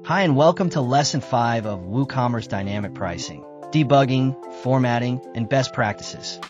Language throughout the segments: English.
Hi and welcome to Lesson 5 of WooCommerce Dynamic Pricing, Debugging, Formatting, and Best Practices.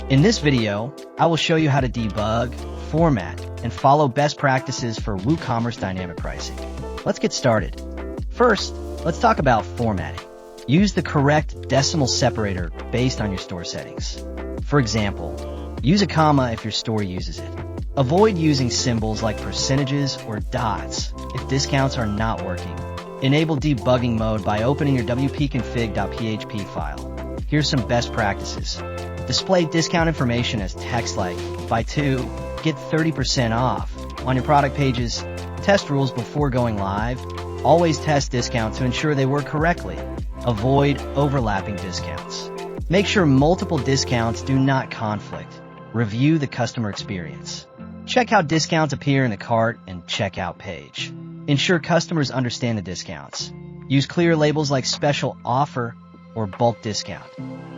In this video, I will show you how to debug, format, and follow best practices for WooCommerce Dynamic Pricing. Let's get started. First, let's talk about formatting. Use the correct decimal separator based on your store settings. For example, use a comma if your store uses it. Avoid using symbols like percentages or dots if discounts are not working. Enable debugging mode by opening your wp-config.php file. Here's some best practices. Display discount information as text like, buy 2, get 30% off. On your product pages, test rules before going live. Always test discounts to ensure they work correctly. Avoid overlapping discounts. Make sure multiple discounts do not conflict. Review the customer experience. Check how discounts appear in the cart and checkout page. Ensure customers understand the discounts. Use clear labels like special offer or bulk discount.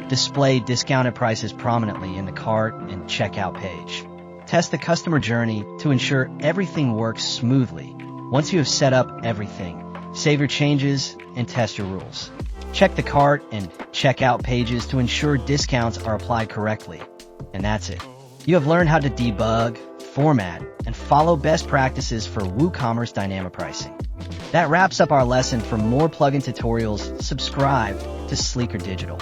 Display discounted prices prominently in the cart and checkout page. Test the customer journey to ensure everything works smoothly. Once you have set up everything, save your changes and test your rules. Check the cart and checkout pages to ensure discounts are applied correctly. And that's it. You have learned how to debug, format, and follow best practices for WooCommerce Dynamic Pricing. That wraps up our lesson. For more plugin tutorials, subscribe to Sleekr Digital.